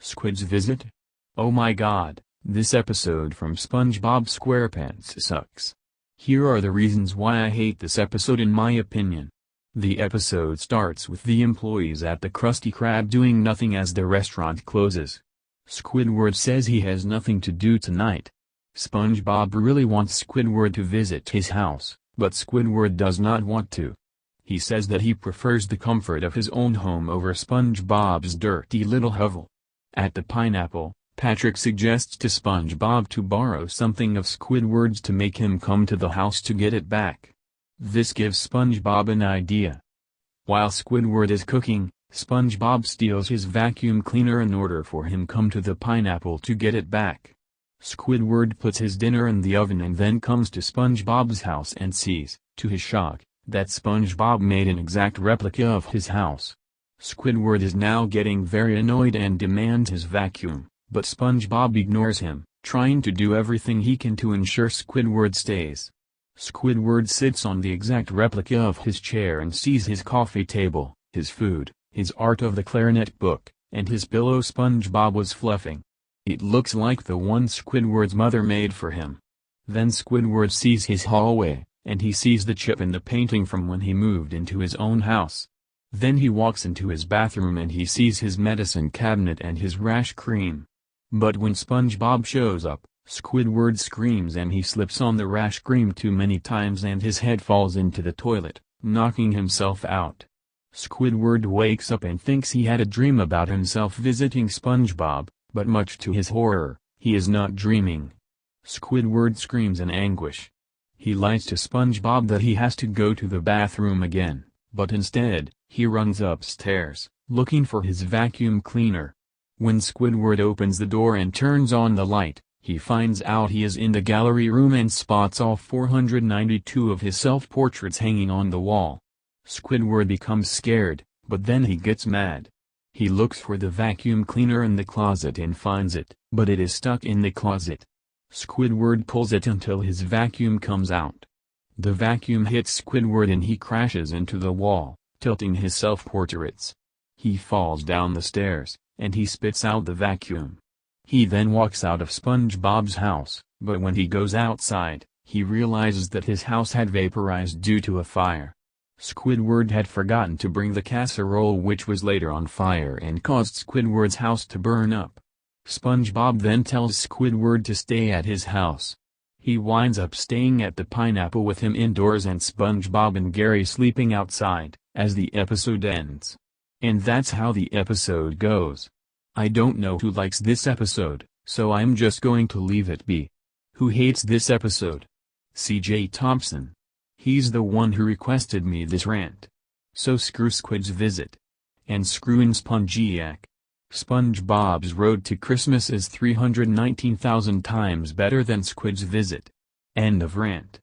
Squid's visit? Oh my god, this episode from SpongeBob SquarePants sucks. Here are the reasons why I hate this episode in my opinion. The episode starts with the employees at the Krusty Krab doing nothing as the restaurant closes. Squidward says he has nothing to do tonight. SpongeBob really wants Squidward to visit his house, but Squidward does not want to. He says that he prefers the comfort of his own home over SpongeBob's dirty little hovel. At the pineapple, Patrick suggests to SpongeBob to borrow something of Squidward's to make him come to the house to get it back. This gives SpongeBob an idea. While Squidward is cooking, SpongeBob steals his vacuum cleaner in order for him come to the pineapple to get it back. Squidward puts his dinner in the oven and then comes to SpongeBob's house and sees, to his shock, that SpongeBob made an exact replica of his house. Squidward is now getting very annoyed and demands his vacuum, but SpongeBob ignores him, trying to do everything he can to ensure Squidward stays. Squidward sits on the exact replica of his chair and sees his coffee table, his food, his art of the clarinet book, and his pillow SpongeBob was fluffing. It looks like the one Squidward's mother made for him. Then Squidward sees his hallway, and he sees the chip in the painting from when he moved into his own house. Then he walks into his bathroom and he sees his medicine cabinet and his rash cream. But when SpongeBob shows up, Squidward screams and he slips on the rash cream too many times and his head falls into the toilet, knocking himself out. Squidward wakes up and thinks he had a dream about himself visiting SpongeBob, but much to his horror, he is not dreaming. Squidward screams in anguish. He lies to SpongeBob that he has to go to the bathroom again, but instead, he runs upstairs, looking for his vacuum cleaner. When Squidward opens the door and turns on the light, he finds out he is in the gallery room and spots all 492 of his self-portraits hanging on the wall. Squidward becomes scared, but then he gets mad. He looks for the vacuum cleaner in the closet and finds it, but it is stuck in the closet. Squidward pulls it until his vacuum comes out. The vacuum hits Squidward and he crashes into the wall, tilting his self-portraits. He falls down the stairs, and he spits out the vacuum. He then walks out of SpongeBob's house, but when he goes outside, he realizes that his house had vaporized due to a fire. Squidward had forgotten to bring the casserole which was later on fire and caused Squidward's house to burn up. SpongeBob then tells Squidward to stay at his house. He winds up staying at the pineapple with him indoors and SpongeBob and Gary sleeping outside, as the episode ends. And that's how the episode goes. I don't know who likes this episode, so I'm just going to leave it be. Who hates this episode? CJ Thompson. He's the one who requested me this rant. So screw Squid's visit. And screwing Spongiac. SpongeBob's Road to Christmas is 319,000 times better than Squid's visit. End of rant.